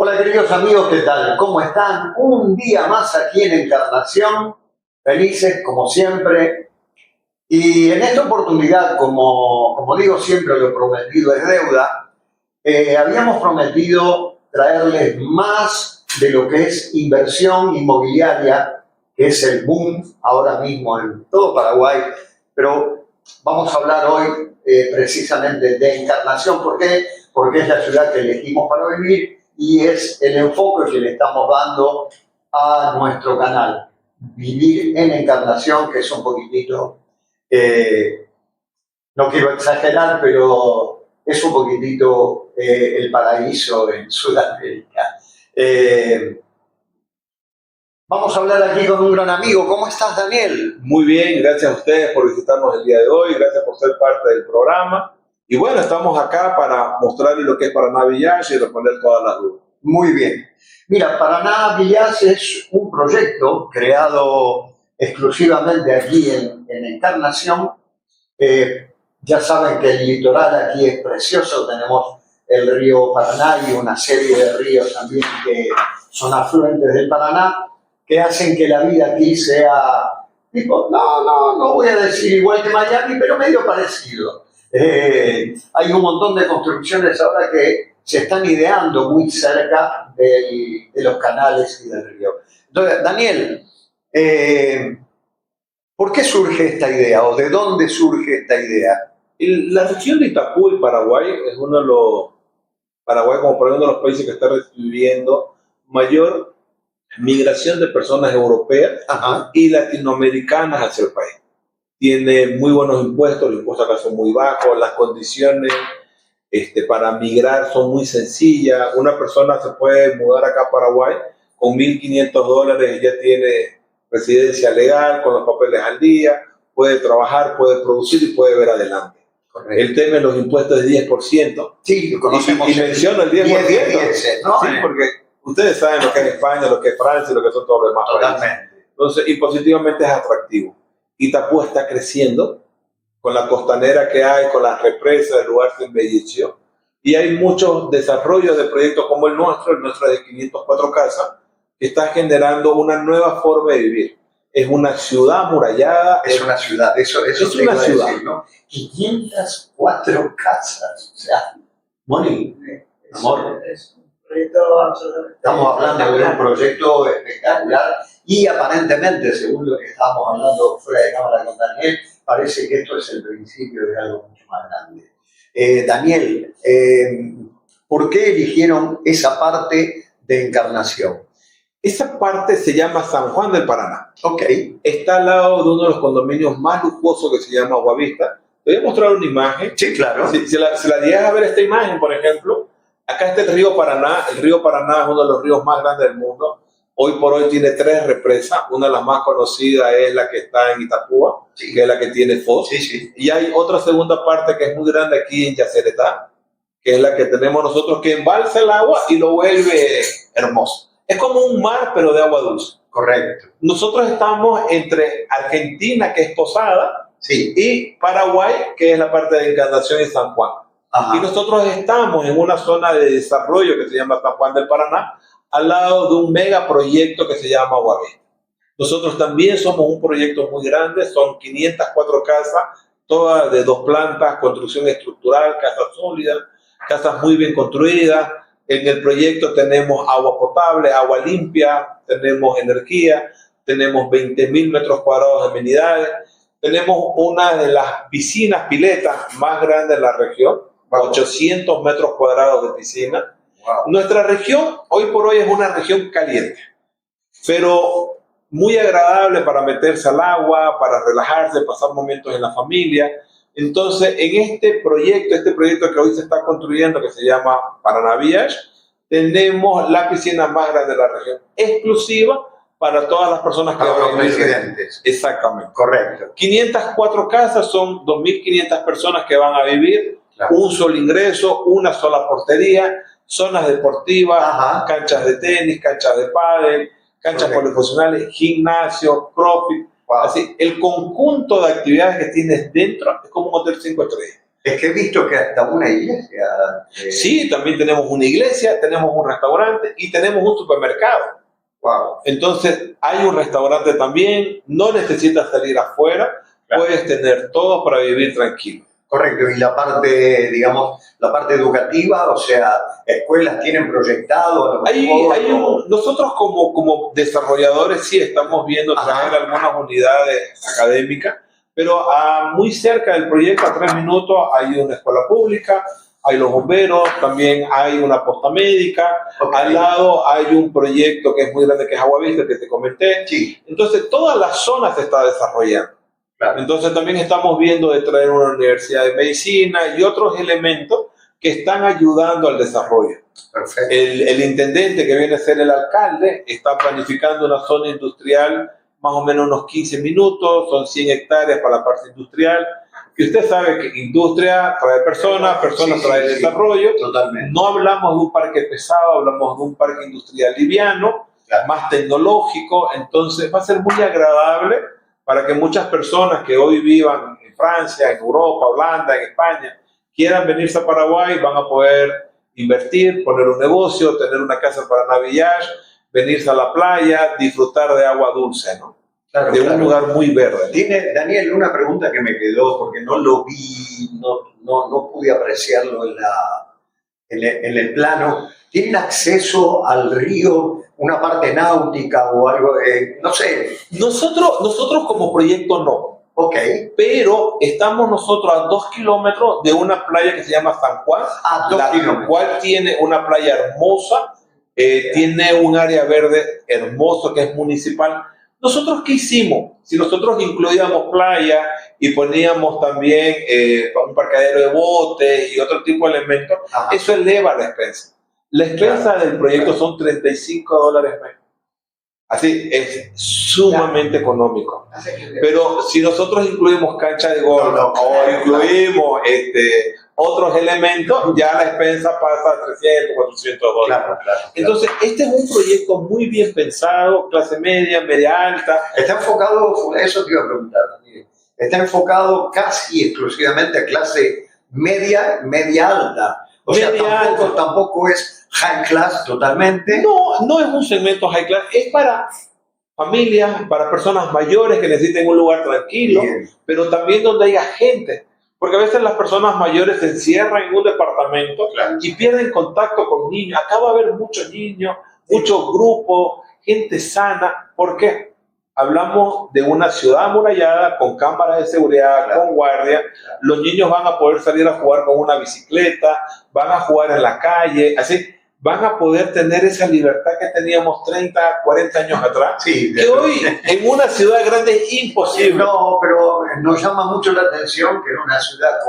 Hola queridos amigos, ¿qué tal? ¿Cómo están? Un día más aquí en Encarnación, felices como siempre. Y en esta oportunidad, como digo siempre, lo prometido es deuda. Habíamos prometido traerles más de lo que es inversión inmobiliaria, que es el boom ahora mismo en todo Paraguay, pero vamos a hablar hoy precisamente de Encarnación. ¿Por qué? Porque es la ciudad que elegimos para vivir y es el enfoque que le estamos dando a nuestro canal. Vivir en Encarnación, que es un poquitito, no quiero exagerar, pero es un poquitito el paraíso en Sudamérica. Vamos a hablar aquí con un gran amigo. ¿Cómo estás, Daniel? Muy bien, gracias a ustedes por visitarnos el día de hoy, gracias por ser parte del programa. Y bueno, estamos acá para mostrarles lo que es Paraná Village y responder todas las dudas. Muy bien. Mira, Paraná Village es un proyecto creado exclusivamente aquí en Encarnación. Ya saben que el litoral aquí es precioso, tenemos el río Paraná y una serie de ríos también que son afluentes del Paraná, que hacen que la vida aquí sea tipo, no voy a decir igual que Miami, pero medio parecido. Hay un montón de construcciones ahora que se están ideando muy cerca de los canales y del río. Entonces, Daniel, ¿por qué surge esta idea o de dónde surge esta idea? La región de Itapú, en Paraguay, es uno de los, Paraguay como por uno de los países que está recibiendo mayor migración de personas europeas Ajá. y latinoamericanas hacia el país. Tiene muy buenos impuestos, los impuestos acá son muy bajos, las condiciones para migrar son muy sencillas. Una persona se puede mudar acá a Paraguay con $1.500, ya tiene residencia legal, con los papeles al día, puede trabajar, puede producir y puede ver adelante. Correcto. El tema de los impuestos es 10%. Sí, lo conocemos. Y menciono el 10%. 10, ¿no? Sí, porque ustedes saben lo que es España, lo que es Francia, lo que son todos los demás países. Totalmente. Entonces, impositivamente es atractivo. Itapú está creciendo con la costanera que hay, con las represas, el lugar se embelleció. Y hay muchos desarrollos de proyectos como el nuestro de 504 casas, que está generando una nueva forma de vivir. Es una ciudad amurallada. Es una ciudad, eso es una ciudad. Decir, ¿no? 504 casas, o sea, Moni, amor, es un proyecto absolutamente. Estamos hablando de un proyecto espectacular y aparentemente, según lo que estábamos hablando fuera de cámara con Daniel, parece que esto es el principio de algo mucho más grande. Daniel, ¿por qué eligieron esa parte de Encarnación? Esa parte se llama San Juan del Paraná. Ok. Está al lado de uno de los condominios más lujosos que se llama Guavista. Te voy a mostrar una imagen. Sí, claro. Si la llegas a ver esta imagen, por ejemplo, acá está el río Paraná. El río Paraná es uno de los ríos más grandes del mundo. Hoy por hoy tiene 3 represas. Una de las más conocidas es la que está en Itapúa, sí, que es la que tiene Foz. Sí, sí. Y hay otra segunda parte que es muy grande aquí en Yaceretá, que es la que tenemos nosotros, que embalsa el agua y lo vuelve hermoso. Es como un mar, pero de agua dulce. Correcto. Nosotros estamos entre Argentina, que es Posada, sí, y Paraguay, que es la parte de Encarnación y San Juan. Ajá. Y nosotros estamos en una zona de desarrollo que se llama San Juan del Paraná, al lado de un megaproyecto que se llama Guavista. Nosotros también somos un proyecto muy grande, son 504 casas, todas de 2 plantas, construcción estructural, casas sólidas, casas muy bien construidas. En el proyecto tenemos agua potable, agua limpia, tenemos energía, tenemos 20.000 metros cuadrados de amenidades, tenemos una de las piscinas, piletas más grandes de la región, 800 metros cuadrados de piscina. Wow. Nuestra región, hoy por hoy, es una región caliente, pero muy agradable para meterse al agua, para relajarse, pasar momentos en la familia. Entonces, en este proyecto que hoy se está construyendo, que se llama Paraná Village, tenemos la piscina más grande de la región, exclusiva para todas las personas que van a vivir. Residentes. Exactamente. Correcto. 504 casas, son 2.500 personas que van a vivir, claro, un solo ingreso, una sola portería, zonas deportivas, ajá, canchas de tenis, canchas de pádel, canchas polifuncionales, gimnasio, crossfit. Wow. Así, el conjunto de actividades que tienes dentro es como un hotel 5 estrellas. Es que he visto que hasta una iglesia... Sí, también tenemos una iglesia, tenemos un restaurante y tenemos un supermercado. Wow. Entonces, hay un restaurante también, no necesitas salir afuera, claro. Puedes tener todo para vivir tranquilo. Correcto, y la parte, digamos, la parte educativa, o sea, escuelas tienen proyectado. Nosotros como desarrolladores sí estamos viendo traer algunas unidades académicas, pero muy cerca del proyecto, a 3 minutos, hay una escuela pública, hay los bomberos, también hay una posta médica, al lado hay un proyecto que es muy grande, que es Agua Vista, que te comenté. Sí. Entonces, toda la zona se está desarrollando. Claro. Entonces, también estamos viendo de traer una universidad de medicina y otros elementos que están ayudando al desarrollo. Perfecto. El intendente, que viene a ser el alcalde, está planificando una zona industrial más o menos unos 15 minutos, son 100 hectáreas para la parte industrial. Y usted sabe que industria trae personas, trae desarrollo. Totalmente. No hablamos de un parque pesado, hablamos de un parque industrial liviano, claro. Más tecnológico, entonces va a ser muy agradable para que muchas personas que hoy vivan en Francia, en Europa, Holanda, en España, quieran venirse a Paraguay, van a poder invertir, poner un negocio, tener una casa para navillar, venirse a la playa, disfrutar de agua dulce, ¿no? Claro, de un lugar muy verde. Tiene, Daniel, una pregunta que me quedó porque no lo vi, no pude apreciarlo en el plano. ¿Tienen acceso al río, una parte náutica o algo? No sé. Nosotros como proyecto no. Ok. Pero estamos nosotros a 2 kilómetros de una playa que se llama San Juan. A 2 kilómetros. La cual tiene una playa hermosa, tiene un área verde hermoso que es municipal. ¿Nosotros qué hicimos? Si nosotros incluíamos playa y poníamos también un parqueadero de botes y otro tipo de elementos, eso eleva la expensa. La expensa del proyecto son $35 mes. Así es sumamente económico. Pero si nosotros incluimos cancha de golf o incluimos otros elementos, ya la expensa pasa a $300, $400. Claro. Entonces, este es un proyecto muy bien pensado, clase media, media alta. Está enfocado, eso te iba a preguntar, está enfocado casi exclusivamente a clase media alta. O sea, tampoco es high class totalmente. No es un segmento high class, es para familias, para personas mayores que necesiten un lugar tranquilo, pero también donde haya gente. Porque a veces las personas mayores se encierran en un departamento y pierden contacto con niños. Acá va a haber muchos niños, muchos grupos, gente sana. ¿Por qué? Hablamos de una ciudad amurallada con cámaras de seguridad, con guardia. Los niños van a poder salir a jugar con una bicicleta, van a jugar en la calle, así van a poder tener esa libertad que teníamos 30, 40 años atrás, que hoy en una ciudad grande es imposible. No, pero nos llama mucho la atención que en una ciudad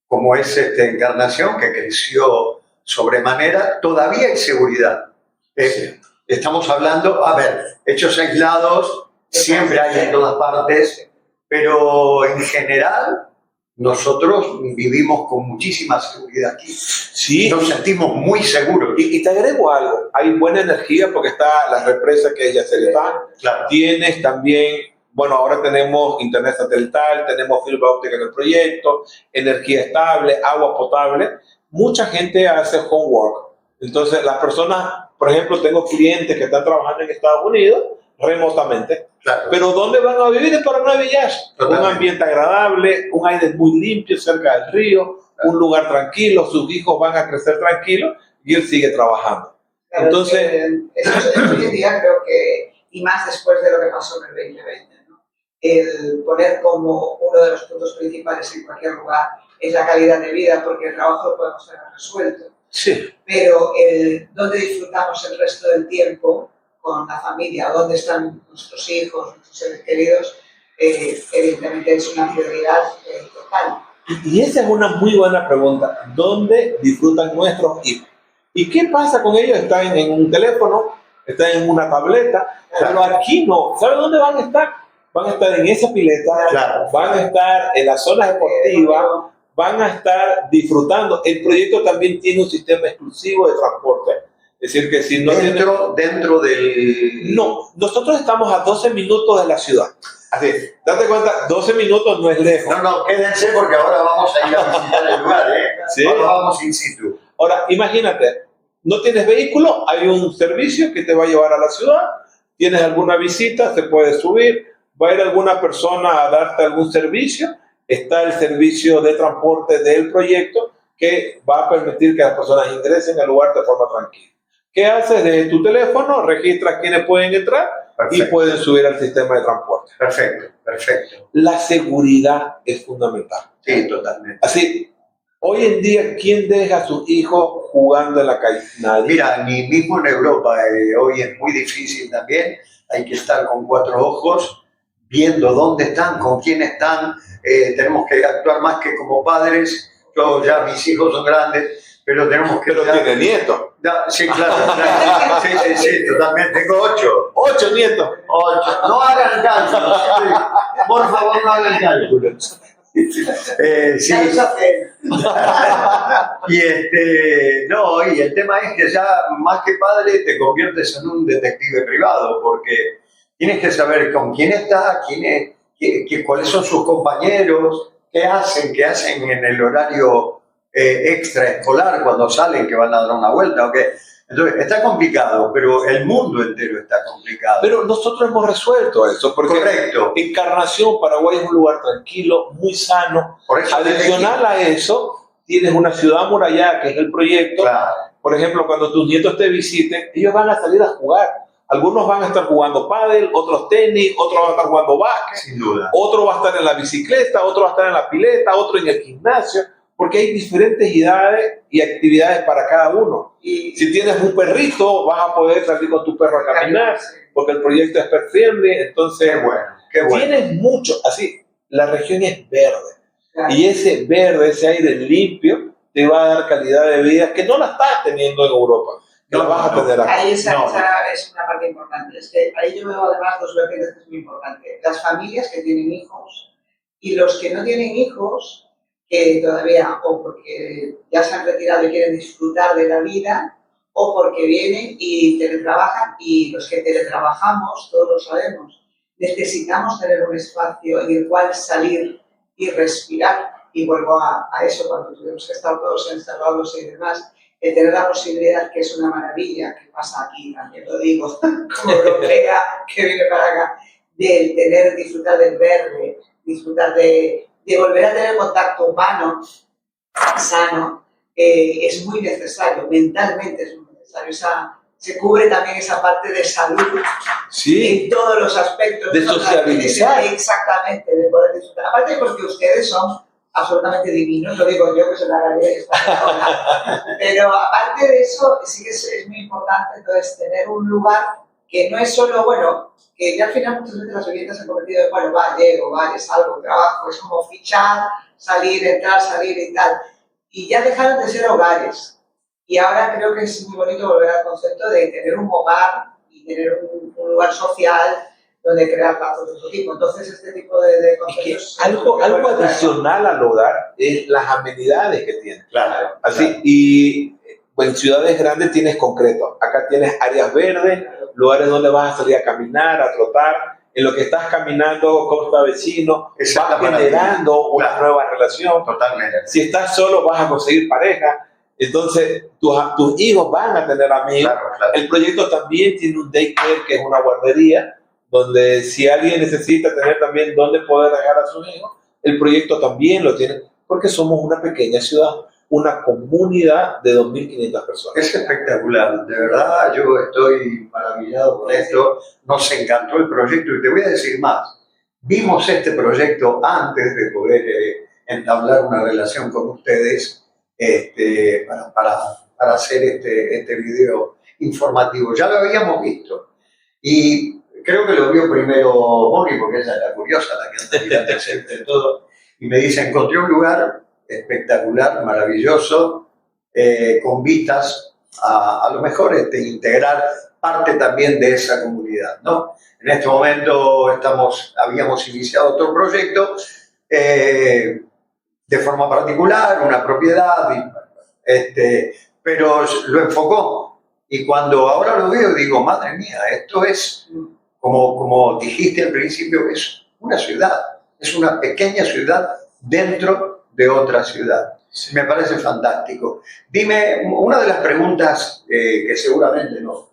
como es Encarnación, que creció sobremanera, todavía hay seguridad. Estamos hablando, a ver, hechos aislados siempre hay en todas partes, pero en general nosotros vivimos con muchísima seguridad aquí. Sí. Nos sentimos muy seguros. Y te agrego algo, hay buena energía porque está la represa que es Yacyretá. Claro. Tienes también, bueno, ahora tenemos internet satelital, tenemos fibra óptica en el proyecto, energía estable, agua potable. Mucha gente hace homework. Entonces, las personas, por ejemplo, tengo clientes que están trabajando en Estados Unidos remotamente. Claro. Pero ¿dónde van a vivir? En Paraná Village. Un ambiente agradable, un aire muy limpio cerca del río, un lugar tranquilo, sus hijos van a crecer tranquilos y él sigue trabajando. Claro, entonces, eso hoy en día creo que, y más después de lo que pasó en el 2020, ¿no? El poner como uno de los puntos principales en cualquier lugar es la calidad de vida, porque el trabajo lo podemos tener resuelto. Sí. Pero ¿dónde disfrutamos el resto del tiempo con la familia? ¿Dónde están nuestros hijos, nuestros seres queridos? Evidentemente es una prioridad total. Y esa es una muy buena pregunta. ¿Dónde disfrutan nuestros hijos? ¿Y qué pasa con ellos? Están en un teléfono, están en una tableta, pero aquí no. ¿Sabe dónde van a estar? Van a estar en esa pileta, van a estar en la zona deportiva, van a estar disfrutando. El proyecto también tiene un sistema exclusivo de transporte. Es decir, que si no dentro del... No, nosotros estamos a 12 minutos de la ciudad. Así, date cuenta, 12 minutos no es lejos. No, quédense porque ahora vamos a ir a visitar el lugar, ¿eh? Sí. Ahora vamos in situ. Ahora, imagínate, no tienes vehículo, hay un servicio que te va a llevar a la ciudad, tienes alguna visita, se puede subir, va a ir alguna persona a darte algún servicio, está el servicio de transporte del proyecto que va a permitir que las personas ingresen al lugar de forma tranquila. ¿Qué haces? Desde tu teléfono registras quiénes pueden entrar. Perfecto. Y pueden subir al sistema de transporte. Perfecto. La seguridad es fundamental. Sí, totalmente. Así, hoy en día, ¿quién deja a sus hijos jugando en la calle? Nadie. Mira, ni mismo en Europa, hoy es muy difícil también. Hay que estar con 4 ojos, viendo dónde están, con quién están. Tenemos que actuar más que como padres. Yo ya, mis hijos son grandes, pero tenemos que... Pero tiene nietos. Sí, claro. Sí, totalmente. Tengo 8. 8 nietos. 8. No hagan cálculos. Por favor, no hagan cálculos. Sí. Y el tema es que ya más que padre te conviertes en un detective privado, porque tienes que saber con quién está, cuáles son sus compañeros, qué hacen en el horario extraescolar cuando salen, que van a dar una vuelta, ¿ok? Entonces, está complicado, pero el mundo entero está complicado. Pero nosotros hemos resuelto eso, porque correcto. Encarnación, Paraguay es un lugar tranquilo, muy sano. Por eso adicional a eso, tienes una ciudad amurallada, que es el proyecto. Claro. Por ejemplo, cuando tus nietos te visiten, ellos van a salir a jugar. Algunos van a estar jugando pádel, otros tenis, otros van a estar jugando básquet. Sin duda. Otro va a estar en la bicicleta, otro va a estar en la pileta, otro en el gimnasio. Porque hay diferentes edades y actividades para cada uno. Y si tienes un perrito, vas a poder salir con tu perro a caminar, porque el proyecto es pet friendly. Entonces, qué bueno. Tienes mucho, así, la región es verde. Claro. Y ese verde, ese aire limpio, te va a dar calidad de vida que no la estás teniendo en Europa. Que la vas a tener acá. Ahí esa es una parte importante. Es que ahí yo veo además dos vertientes que es muy importante. Las familias que tienen hijos y los que no tienen hijos, que todavía o porque ya se han retirado y quieren disfrutar de la vida, o porque vienen y teletrabajan, y los que teletrabajamos, todos lo sabemos, necesitamos tener un espacio en el cual salir y respirar, y vuelvo a eso, cuando tuvimos que estar todos encerrados y demás, de tener la posibilidad, que es una maravilla, que pasa aquí, también lo digo, como europea que viene para acá, de disfrutar del verde, disfrutar de volver a tener contacto humano sano, es muy necesario, mentalmente es muy necesario. Se cubre también esa parte de salud, sí, en todos los aspectos. De sociabilizar. Exactamente, de poder disfrutar. Aparte porque ustedes son absolutamente divinos, lo digo yo que soy la gallega, pero aparte de eso, sí que es muy importante entonces tener un lugar que no es solo, bueno, que ya al final muchas veces las viviendas se han convertido en, bueno, llego, salgo, trabajo, es como fichar, salir, entrar, salir y tal. Y ya dejaron de ser hogares. Y ahora creo que es muy bonito volver al concepto de tener un hogar y tener un lugar social donde crear lazos de otro tipo. Entonces, este tipo de conceptos... Algo adicional al hogar es las amenidades que tiene. Claro. Así, claro. Y bueno, en ciudades grandes tienes concreto. Acá tienes áreas verdes, lugares donde vas a salir a caminar, a trotar. En lo que estás caminando, cómo está vecino, vas generando una nueva relación. Totalmente. Si estás solo, vas a conseguir pareja. Entonces, tus hijos van a tener amigos. Claro. El proyecto también tiene un daycare, que es una guardería, donde si alguien necesita tener también dónde poder dejar a sus hijos, el proyecto también lo tiene, porque somos una pequeña ciudad, una comunidad de 2.500 personas. Es espectacular, de verdad, yo estoy maravillado con esto, nos encantó el proyecto y te voy a decir más, vimos este proyecto antes de poder entablar una relación con ustedes para hacer este video informativo, ya lo habíamos visto y creo que lo vio primero Moni, porque ella es la curiosa, la que anda mirando siempre todo, y me dice, encontré un lugar espectacular, maravilloso, con vistas a lo mejor integrar parte también de esa comunidad, ¿no? En este momento habíamos iniciado otro proyecto de forma particular, una propiedad, pero lo enfocó. Y cuando ahora lo veo digo, madre mía, esto es, como dijiste al principio, es una ciudad, es una pequeña ciudad dentro de otra ciudad. Sí. Me parece fantástico. Dime, una de las preguntas que seguramente nos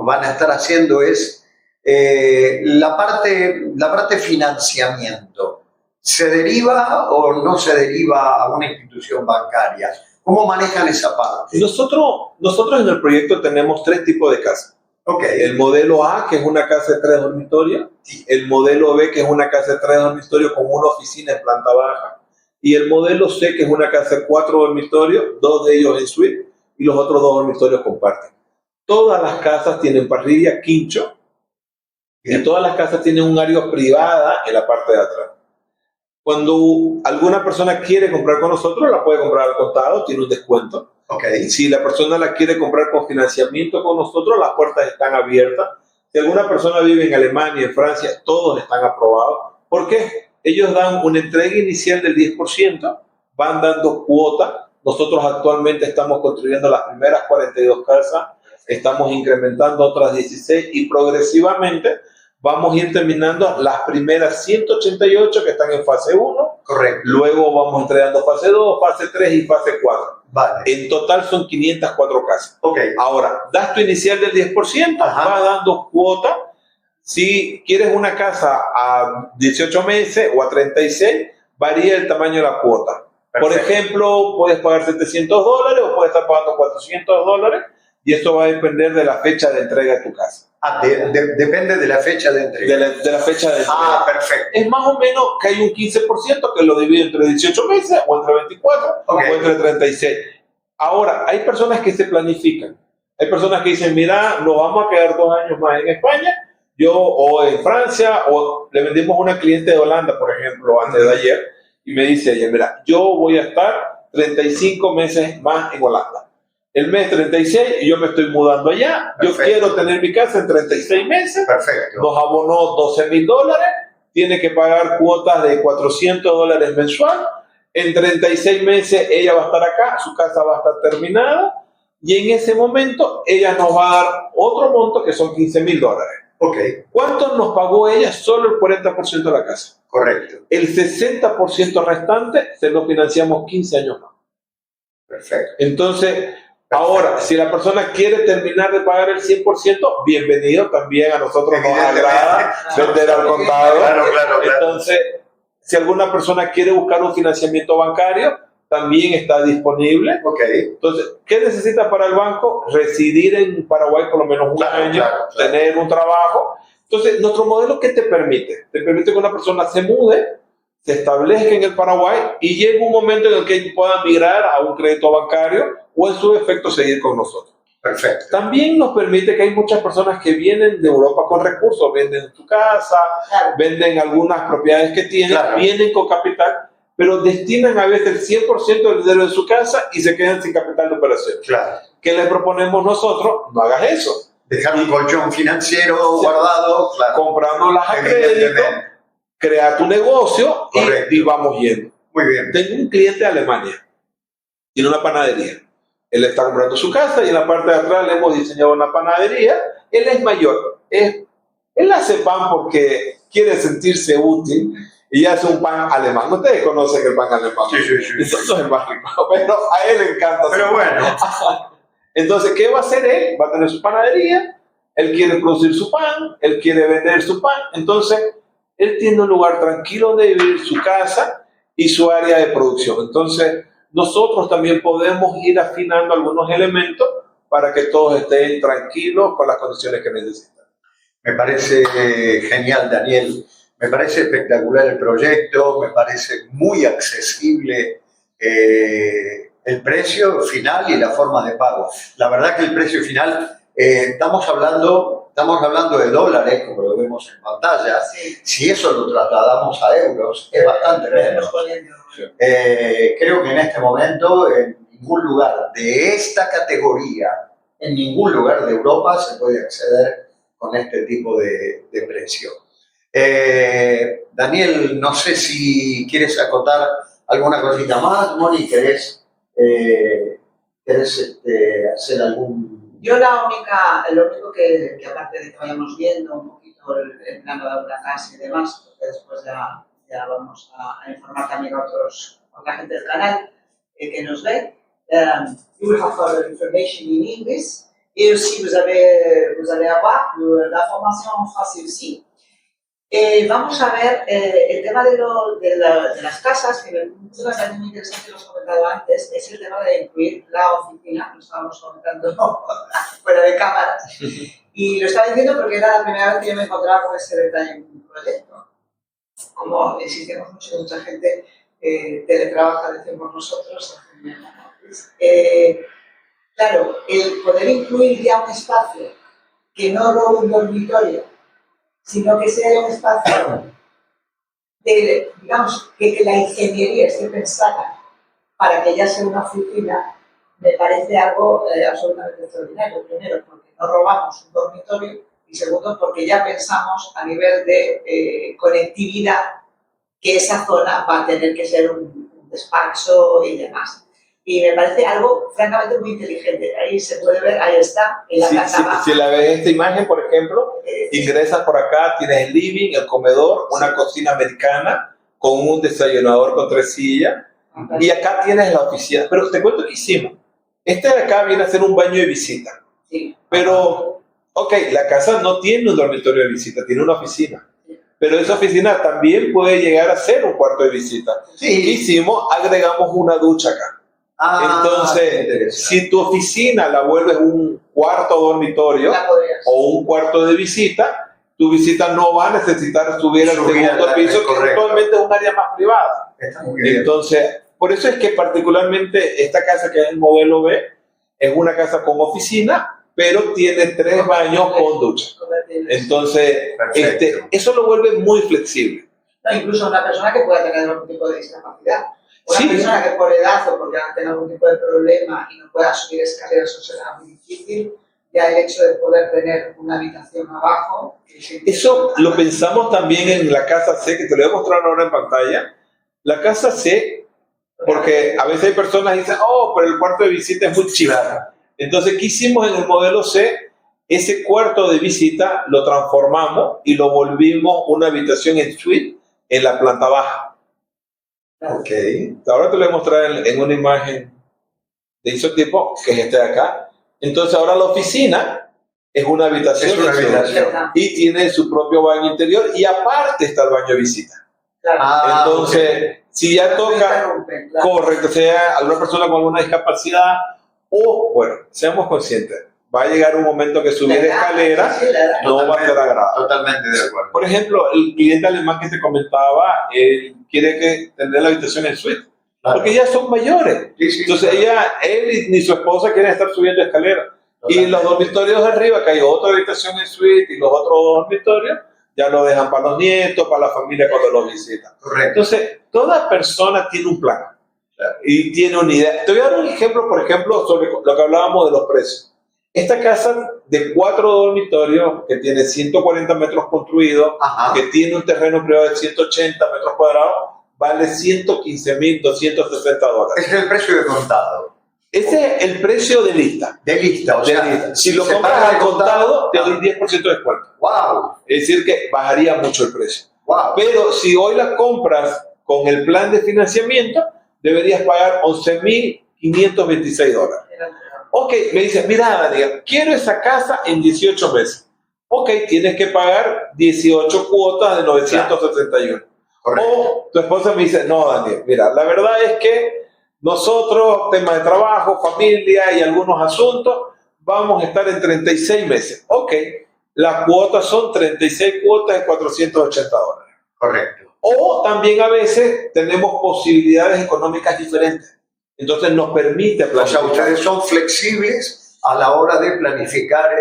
van a estar haciendo es la parte financiamiento. ¿Se deriva o no se deriva a una institución bancaria? ¿Cómo manejan esa parte? Nosotros en el proyecto tenemos 3 tipos de casas. Okay. El modelo A, que es una casa de 3 dormitorios. Sí. El modelo B, que es una casa de 3 dormitorios con una oficina en planta baja. Y el modelo C, que es una casa de 4 dormitorios, 2 de ellos en suite y los otros 2 dormitorios comparten. Todas las casas tienen parrilla, quincho. Bien. Y todas las casas tienen un área privada en la parte de atrás. Cuando alguna persona quiere comprar con nosotros, la puede comprar al contado, tiene un descuento. Okay. Si la persona la quiere comprar con financiamiento con nosotros, las puertas están abiertas. Si alguna persona vive en Alemania, en Francia, todos están aprobados. ¿Por qué? Ellos dan una entrega inicial del 10%, van dando cuota. Nosotros actualmente estamos construyendo las primeras 42 casas, estamos incrementando otras 16 y progresivamente vamos a ir terminando las primeras 188 que están en fase 1. Correcto. Luego vamos entregando fase 2, fase 3 y fase 4. Vale. En total son 504 casas. Okay. Ahora, gasto inicial del 10%, va dando cuota. Si quieres una casa a 18 meses o a 36, varía el tamaño de la cuota. Perfecto. Por ejemplo, puedes pagar $700 o puedes estar pagando $400 y esto va a depender de la fecha de entrega de tu casa. Depende de la fecha de entrega. De la fecha de entrega. Ah, perfecto. Es más o menos que hay un 15% que lo divide entre 18 meses o entre 24 okay. o entre 36. Ahora, hay personas que se planifican. Hay personas que dicen, mira, nos vamos a quedar 2 años más en España, o en Francia, o le vendimos a una cliente de Holanda, por ejemplo, antes de ayer, y me dice ella, mira, yo voy a estar 35 meses más en Holanda. El mes 36 y yo me estoy mudando allá. Perfecto. Yo quiero tener mi casa en 36 meses. Perfecto. Nos abonó $12,000. Tiene que pagar cuotas de $400 mensual. En 36 meses ella va a estar acá, su casa va a estar terminada. Y en ese momento ella nos va a dar otro monto que son $15,000. Okay. ¿Cuánto nos pagó ella? Solo el 40% de la casa. Correcto. El 60% restante se lo financiamos 15 años más. Perfecto. Entonces, ahora, si la persona quiere terminar de pagar el 100%, bienvenido, también a nosotros nos agrada vender al contado. Claro. Entonces, si alguna persona quiere buscar un financiamiento bancario, también está disponible. Okay. Entonces, ¿qué necesita para el banco? Residir en Paraguay por lo menos un año, claro. Tener un trabajo. Entonces, nuestro modelo, ¿qué te permite? Te permite que una persona se mude, se establezca en el Paraguay y llegue un momento en el que pueda migrar a un crédito bancario o en su efecto seguir con nosotros. Perfecto. También nos permite que hay muchas personas que vienen de Europa con recursos, venden tu casa, claro. Venden algunas propiedades que tienen, claro. Vienen con capital, pero destinan a veces el 100% del dinero de su casa y se quedan sin capital de operación. Claro. ¿Qué les proponemos nosotros? No hagas eso. Dejar un colchón financiero guardado, claro. Comprándolas a crédito, crea tu negocio y vamos yendo. Muy bien. Tengo un cliente de Alemania, tiene una panadería. Él está comprando su casa y en la parte de atrás le hemos diseñado una panadería. Él es mayor. Él hace pan porque quiere sentirse útil y hace un pan alemán. Ustedes conocen el pan alemán. Sí. Eso es más rico, pero a él le encanta. Pero bueno. Entonces, ¿qué va a hacer él? Va a tener su panadería, él quiere producir su pan, él quiere vender su pan. Entonces, él tiene un lugar tranquilo donde vivir, su casa y su área de producción. Entonces, nosotros también podemos ir afinando algunos elementos para que todos estén tranquilos con las condiciones que necesitan. Me parece genial, Daniel. Me parece espectacular el proyecto, me parece muy accesible el precio final y la forma de pago. La verdad que el precio final, estamos hablando de dólares, como lo vemos en pantalla. Sí. Si eso lo trasladamos a euros, es bastante menos. Creo que en este momento, en ningún lugar de esta categoría, en ningún lugar de Europa se puede acceder con este tipo de precio. Daniel, no sé si quieres acotar alguna cosita más. Moni, ¿querés hacer algún Yo lo único que aparte de que vayamos viendo un poquito el plano de una casa y demás, porque después ya vamos a informar también a otra gente del canal que nos ve. You will have further information in English. Et aussi, vous allez avoir la formation en français aussi. Vamos a ver el tema de las casas, que me parece muy interesante, lo has comentado antes, es el tema de incluir la oficina, lo estábamos comentando fuera de cámara, y lo estaba diciendo porque era la primera vez que yo me encontraba con ese detalle en un proyecto. Como existimos mucha gente teletrabaja, decimos nosotros, claro, el poder incluir ya un espacio que no un dormitorio, sino que sea un espacio de, digamos, que la ingeniería esté pensada para que ya sea una oficina, me parece algo absolutamente extraordinario. Primero, porque no robamos un dormitorio, y segundo, porque ya pensamos a nivel de conectividad que esa zona va a tener que ser un despacho y demás. Y me parece algo francamente muy inteligente. Ahí se puede ver, ahí está, en la casa baja. Si la ves en esta imagen, por ejemplo, ingresas por acá, tienes el living, el comedor, una cocina americana con un desayunador con 3 sillas, y acá tienes la oficina. Pero te cuento que hicimos. Este de acá viene a ser un baño de visita. Sí. Pero, ok, la casa no tiene un dormitorio de visita, tiene una oficina. Pero esa oficina también puede llegar a ser un cuarto de visita. Sí. ¿Qué hicimos? Agregamos una ducha acá. Entonces, si tu oficina la vuelves un cuarto dormitorio o un cuarto de visita, tu visita no va a necesitar subir al segundo piso, que actualmente es un área más privada. Entonces, por eso es que particularmente esta casa, que es el modelo B, es una casa con oficina, pero tiene 3 baños con ducha. Entonces, eso lo vuelve muy flexible. No, incluso una persona que pueda tener algún tipo de discapacidad. Una persona que por edad o porque tenga algún tipo de problema y no pueda subir escaleras, eso será muy difícil. Ya el hecho de poder tener una habitación abajo. Eso lo pensamos también en la casa C, que te lo voy a mostrar ahora en pantalla. La casa C, porque a veces hay personas que dicen, oh, pero el cuarto de visita es muy chivo. Entonces, ¿qué hicimos en el modelo C? Ese cuarto de visita lo transformamos y lo volvimos una habitación en suite en la planta baja. Ok. Ahora te lo voy a mostrar en una imagen de isotipo, que es este de acá. Entonces ahora la oficina es una habitación, y tiene su propio baño interior, y aparte está el baño de visita. Entonces, si ya toca, correcto, sea alguna persona con alguna discapacidad, o, bueno, seamos conscientes, va a llegar un momento que subir escaleras no va a ser agradable. Totalmente de acuerdo. Por ejemplo, el cliente alemán que te comentaba, quiere tener la habitación en suite, porque ya son mayores. Entonces él ni su esposa quieren estar subiendo escaleras. Y los dormitorios de arriba, que hay otra habitación en suite y los otros dormitorios, ya lo dejan para los nietos, para la familia cuando los visitan. Correcto. Entonces, toda persona tiene un plan y tiene una idea. Te voy a dar un ejemplo, por ejemplo, sobre lo que hablábamos de los precios. Esta casa de 4 dormitorios, que tiene 140 metros construidos, que tiene un terreno privado de 180 metros cuadrados, vale $115,260. Ese es el precio de contado. Ese es el precio de lista. De lista, o sea, si lo compras al contado, te doy 10% de descuento. ¡Wow! Es decir, que bajaría mucho el precio. ¡Wow! Pero si hoy la compras con el plan de financiamiento, deberías pagar $11,526. Ok, me dices, mira, Daniel, quiero esa casa en 18 meses. Ok, tienes que pagar 18 cuotas de 971. Correcto. O tu esposa me dice, no, Daniel, mira, la verdad es que nosotros, temas de trabajo, familia y algunos asuntos, vamos a estar en 36 meses. Ok, las cuotas son 36 cuotas de $480. Correcto. O también a veces tenemos posibilidades económicas diferentes. Entonces nos permite planificar. O sea, ustedes son flexibles a la hora de planificar.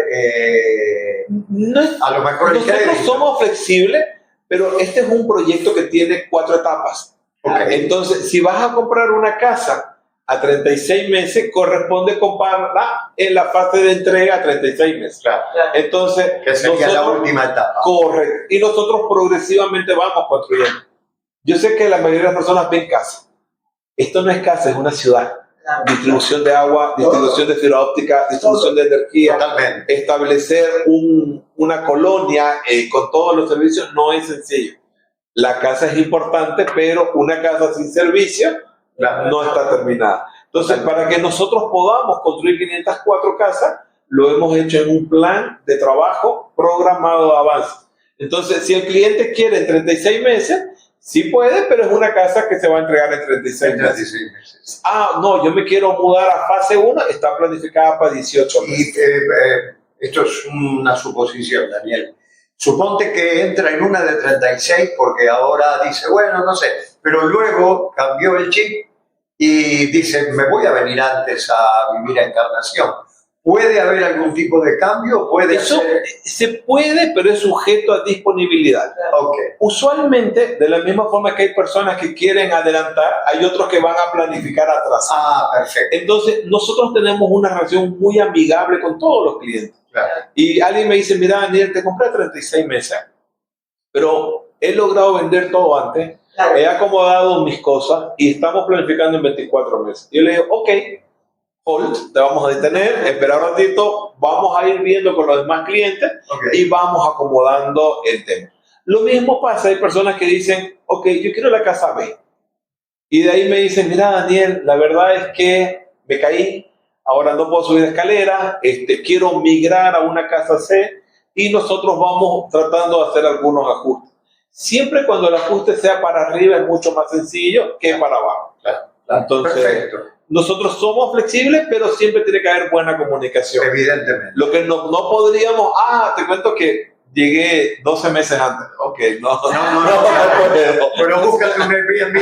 A lo mejor nosotros somos flexibles, pero este es un proyecto que tiene 4 etapas. Entonces, si vas a comprar una casa a 36 meses, corresponde comprarla en la fase de entrega a 36 meses. Entonces, que sería la última etapa. Correcto. Y nosotros progresivamente vamos construyendo. Yo sé que la mayoría de las personas ven casa. Esto no es casa, es una ciudad. distribución de agua, distribución de fibra óptica, distribución de energía. Totalmente. Establecer una colonia con todos los servicios no es sencillo. La casa es importante, pero una casa sin servicio no está terminada. Entonces, para que nosotros podamos construir 504 casas, lo hemos hecho en un plan de trabajo programado de avance. Entonces, si el cliente quiere en 36 meses, sí puede, pero es una casa que se va a entregar en 36 meses. No, yo me quiero mudar a fase 1, está planificada para 18 meses. Y esto es una suposición, Daniel. Suponte que entra en una de 36 porque ahora dice, bueno, no sé, pero luego cambió el chip y dice, me voy a venir antes a vivir a Encarnación. ¿Puede haber algún tipo de cambio? Eso se puede, pero es sujeto a disponibilidad. Okay. Usualmente, de la misma forma que hay personas que quieren adelantar, hay otros que van a planificar atrás. Perfecto. Entonces, nosotros tenemos una relación muy amigable con todos los clientes. Claro. Y alguien me dice, mira, Daniel, te compré 36 meses, pero he logrado vender todo antes, he acomodado mis cosas y estamos planificando en 24 meses. Yo le digo, ok, hold, te vamos a detener, espera un ratito, vamos a ir viendo con los demás clientes y vamos acomodando el tema. Lo mismo pasa, hay personas que dicen, ok, yo quiero la casa B. Y de ahí me dicen, mira, Daniel, la verdad es que me caí, ahora no puedo subir escaleras, quiero migrar a una casa C y nosotros vamos tratando de hacer algunos ajustes. Siempre cuando el ajuste sea para arriba es mucho más sencillo que para abajo. Entonces, perfecto. Nosotros somos flexibles, pero siempre tiene que haber buena comunicación. Evidentemente. Lo que no podríamos, te cuento que llegué 12 meses antes. Ok, no. Pero búscate un Airbnb.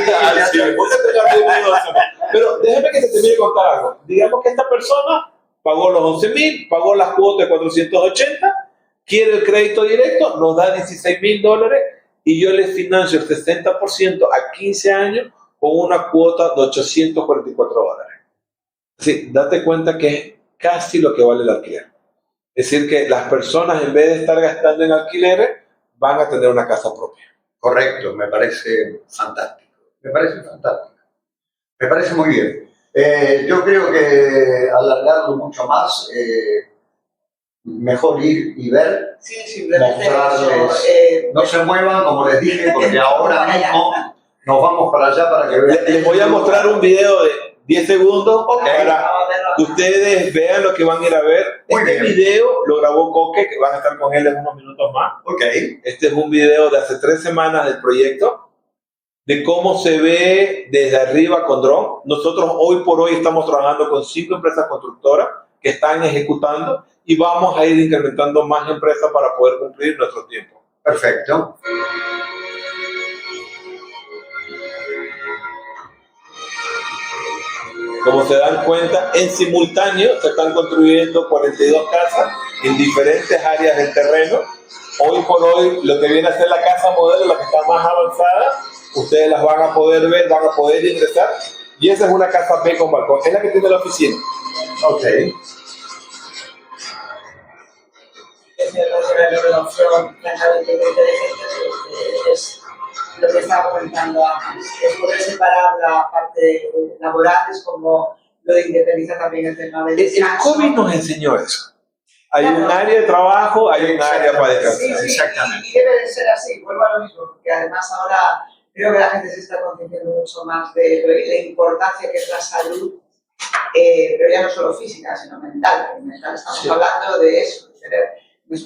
Pero déjame que te termine de contar algo. Digamos que esta persona pagó los 11,000, pagó las cuotas de 480, quiere el crédito directo, nos da $16,000 y yo le financio el 60% a 15 años con una cuota de $844. Sí, date cuenta que es casi lo que vale el alquiler. Es decir, que las personas, en vez de estar gastando en alquileres, van a tener una casa propia. Correcto, me parece fantástico. Me parece muy bien. Yo creo que alargarlo mucho más, mejor ir y ver, mostrarles. No se muevan, como les dije, porque ahora mismo nos vamos para allá para que vean. Les voy a mostrar un video de 10 segundos para que ustedes vean lo que van a ir a ver. Este video lo grabó Coque, que van a estar con él en unos minutos más. Este es un video de hace 3 semanas del proyecto, de cómo se ve desde arriba con dron. Nosotros hoy por hoy estamos trabajando con 5 empresas constructoras que están ejecutando y vamos a ir incrementando más empresas para poder cumplir nuestro tiempo. Perfecto. Como se dan cuenta, en simultáneo se están construyendo 42 casas en diferentes áreas del terreno. Hoy por hoy, lo que viene a ser la casa modelo, la que está más avanzada, ustedes las van a poder ver, van a poder ingresar. Y esa es una casa B con balcón, es la que tiene la oficina. Ok. Es lo que estaba comentando antes, es poder separar la parte laboral, es como lo de independizar también el tema del descanso. El COVID nos enseñó eso. Hay un área de trabajo, hay un área para descansar. Sí, exactamente. Y debe de ser así, vuelvo a lo mismo, porque además ahora creo que la gente se está concienciando mucho más de la importancia que es la salud, pero ya no solo física, sino mental. Porque mental estamos hablando de eso, de tener un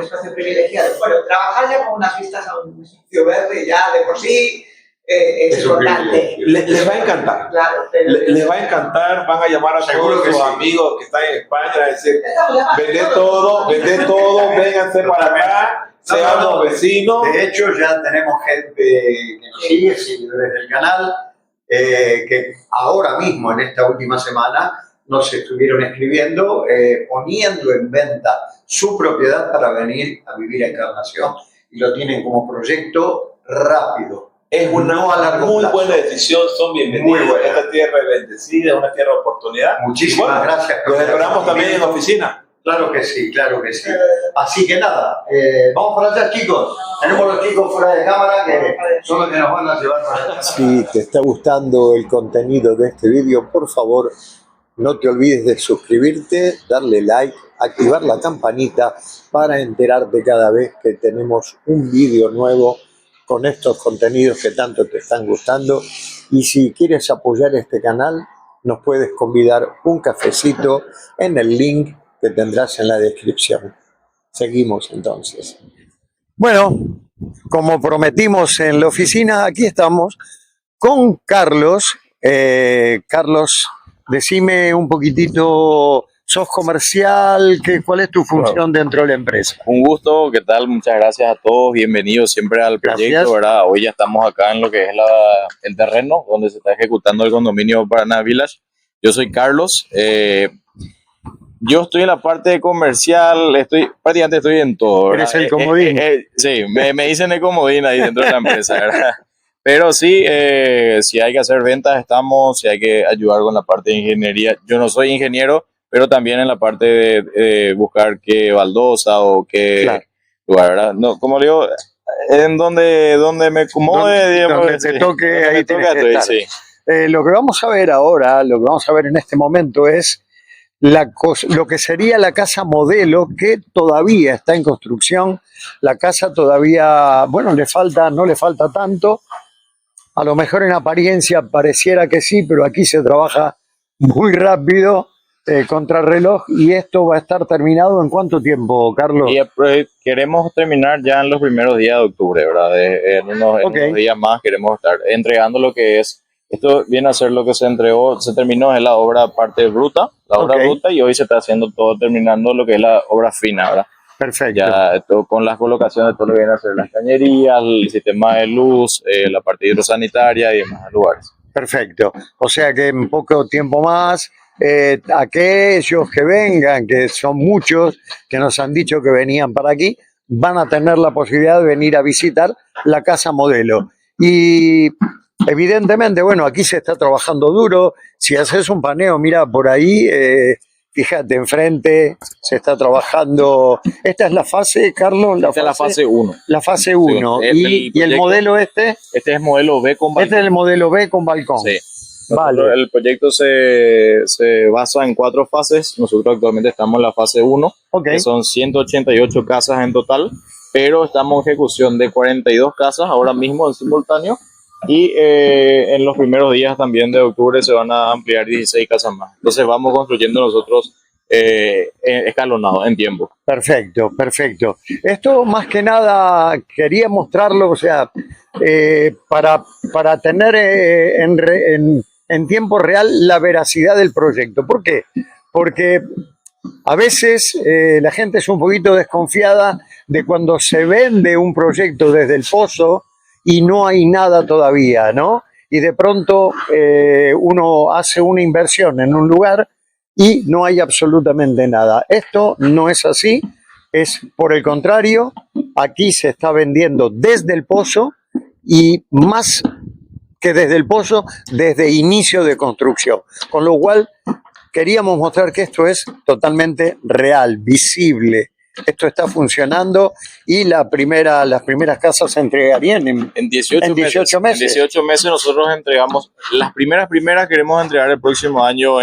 espacio privilegiado. Bueno, trabajar ya con unas vistas a un sitio verde ya de por sí es importante. Les va a encantar. Claro, les va a encantar, van a llamar a todos sus amigos que están en España a decir, vende todo, vénganse para acá, seamos vecinos. De hecho, ya tenemos gente que nos sigue, seguidores del canal, que ahora mismo, en esta última semana, nos estuvieron escribiendo, poniendo en venta su propiedad para venir a vivir a Encarnación y lo tienen como proyecto rápido. Es una muy buena decisión, son bienvenidos. Esta tierra es bendecida, es una tierra de oportunidad. Muchísimas gracias. Los esperamos también en la oficina. Claro que sí, claro que sí. Así que nada, vamos para allá, chicos. Tenemos los chicos fuera de cámara que son los que nos van a llevar para allá. Si te está gustando el contenido de este vídeo, por favor, no te olvides de suscribirte, darle like, activar la campanita para enterarte cada vez que tenemos un vídeo nuevo con estos contenidos que tanto te están gustando. Y si quieres apoyar este canal, nos puedes convidar un cafecito en el link que tendrás en la descripción. Seguimos entonces. Bueno, como prometimos en la oficina, aquí estamos con Carlos. Carlos, decime un poquitito, ¿sos comercial? ¿Cuál es tu función dentro de la empresa? Un gusto, ¿qué tal? Muchas gracias a todos, bienvenidos siempre al proyecto, ¿verdad? Hoy ya estamos acá en lo que es el terreno donde se está ejecutando el condominio Paraná Village. Yo soy Carlos, yo estoy en la parte comercial, prácticamente estoy en todo, ¿verdad? ¿Eres el comodín? Sí, me dicen el comodín ahí dentro de la empresa, ¿verdad? Pero sí, si hay que hacer ventas estamos, si hay que ayudar con la parte de ingeniería. Yo no soy ingeniero, pero también en la parte de buscar qué baldosa o qué lugar, ¿verdad? No, como le digo, en donde me acomode, digamos. Donde te toque, ahí tienes que estar. Sí. Lo que vamos a ver ahora, lo que vamos a ver en este momento es lo que sería la casa modelo, que todavía está en construcción. La casa todavía, bueno, no le falta tanto. A lo mejor en apariencia pareciera que sí, pero aquí se trabaja muy rápido, contrarreloj, y esto va a estar terminado ¿en cuánto tiempo, Carlos? Y queremos terminar ya en los primeros días de octubre, ¿verdad? En unos días más queremos estar entregando lo que es. Esto viene a ser lo que se terminó en la obra parte bruta, y hoy se está haciendo todo, terminando lo que es la obra fina, ¿verdad? Perfecto. Ya esto, con las colocaciones de todo lo que viene a ser las cañerías, el sistema de luz, la parte hidrosanitaria y demás lugares. Perfecto. O sea que en poco tiempo más, aquellos que vengan, que son muchos, que nos han dicho que venían para aquí, van a tener la posibilidad de venir a visitar la casa modelo. Y evidentemente, bueno, aquí se está trabajando duro. Si haces un paneo, mira por ahí, fíjate, enfrente se está trabajando. ¿Esta es la fase, Carlos? Esta es la fase 1. La fase 1. Sí, ¿Y el modelo este? Este es el modelo B con balcón. Este es el modelo B con balcón. Sí. Vale. El proyecto se basa en 4 fases. Nosotros actualmente estamos en la fase 1, que son 188 casas en total, pero estamos en ejecución de 42 casas ahora mismo en simultáneo. Y en los primeros días también de octubre se van a ampliar 16 casas más. Entonces vamos construyendo nosotros escalonados en tiempo. Perfecto, perfecto. Esto más que nada quería mostrarlo, o sea, para tener en tiempo real la veracidad del proyecto. ¿Por qué? Porque a veces la gente es un poquito desconfiada de cuando se vende un proyecto desde el pozo y no hay nada todavía, ¿no? Y de pronto uno hace una inversión en un lugar y no hay absolutamente nada. Esto no es así, es por el contrario, aquí se está vendiendo desde el pozo y más que desde el pozo, desde inicio de construcción. Con lo cual, queríamos mostrar que esto es totalmente real, visible. Esto está funcionando y las primeras casas se entregarían en 18 meses. En 18 meses nosotros entregamos, las primeras queremos entregar el próximo año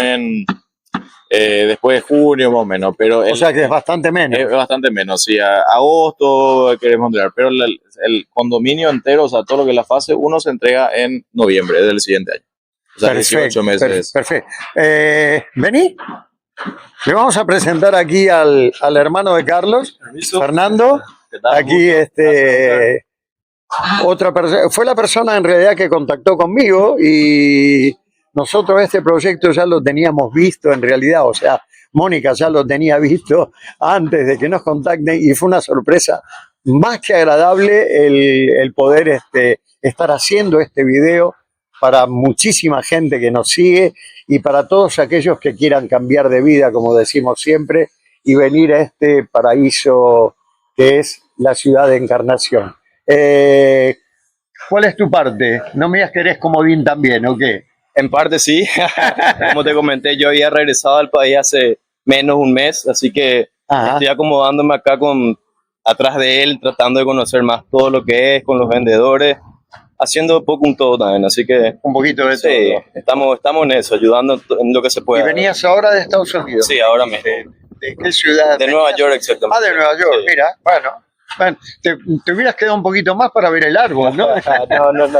después de junio más o menos. Pero o sea que es bastante menos. Es bastante menos, sí. A agosto queremos entregar, pero el condominio entero, o sea, todo lo que es la fase 1 se entrega en noviembre del siguiente año. O sea, perfecto, 18 meses. Perfecto. Vení. Le vamos a presentar aquí al hermano de Carlos, Fernando. Aquí otra persona, fue la persona en realidad que contactó conmigo y nosotros este proyecto ya lo teníamos visto en realidad, o sea, Mónica ya lo tenía visto antes de que nos contacten y fue una sorpresa más que agradable el poder estar haciendo este video para muchísima gente que nos sigue y para todos aquellos que quieran cambiar de vida, como decimos siempre, y venir a este paraíso que es la ciudad de Encarnación. ¿Cuál es tu parte? No me digas que eres comodín también, ¿o qué? En parte sí. Como te comenté, yo había regresado al país hace menos de un mes, así que Estoy acomodándome acá atrás de él, tratando de conocer más todo lo que es con los vendedores, haciendo poco un todo también, así que... Un poquito de sí, todo. Estamos en eso, ayudando en lo que se pueda. ¿Y venías ahora de Estados Unidos? Sí, ahora mismo. ¿De qué ciudad? De Nueva York, exactamente. Ah, de Nueva York, Sí. mira, bueno, te hubieras quedado un poquito más para ver el árbol, ¿no? No.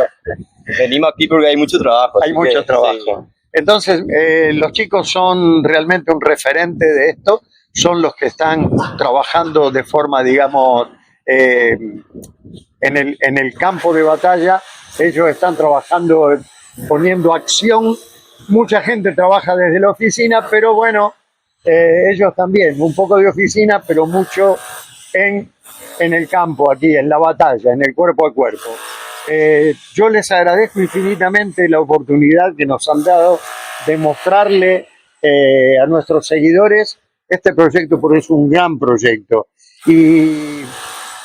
Venimos aquí porque hay mucho trabajo. Hay así mucho que, trabajo. sí. Entonces, los chicos son realmente un referente de esto, son los que están trabajando de forma, digamos, en el campo de batalla. Ellos están trabajando, poniendo acción. Mucha gente trabaja desde la oficina, pero bueno, ellos también, un poco de oficina, pero mucho en el campo, aquí, en la batalla, en el cuerpo a cuerpo. Yo les agradezco infinitamente la oportunidad que nos han dado de mostrarle a nuestros seguidores este proyecto, porque es un gran proyecto. Y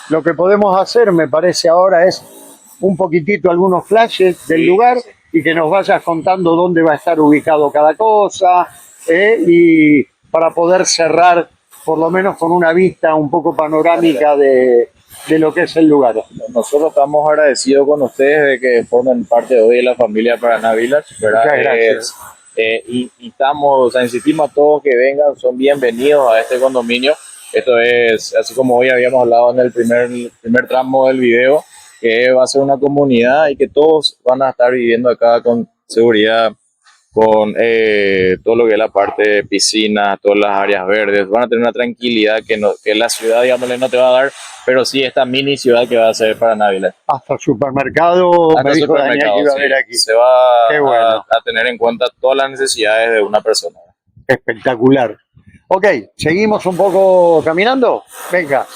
lo que podemos hacer, me parece ahora, es un poquitito algunos flashes del lugar y que nos vayas contando dónde va a estar ubicado cada cosa, y para poder cerrar por lo menos con una vista un poco panorámica de lo que es el lugar. Nosotros estamos agradecidos con ustedes de que formen parte hoy de la familia Paraná Village, ¿verdad? Muchas gracias. Insistimos a todos que vengan, son bienvenidos a este condominio. Esto es, así como hoy habíamos hablado en el primer tramo del video, que va a ser una comunidad y que todos van a estar viviendo acá con seguridad, con todo lo que es la parte de piscina, todas las áreas verdes, van a tener una tranquilidad que la ciudad, digámosle, no te va a dar, pero sí esta mini ciudad que va a ser para Navidad. Hasta supermercado, me dijo Daniel que iba a haber aquí. Se va Qué bueno. a tener en cuenta todas las necesidades de una persona. Espectacular. Ok, seguimos un poco caminando. Venga.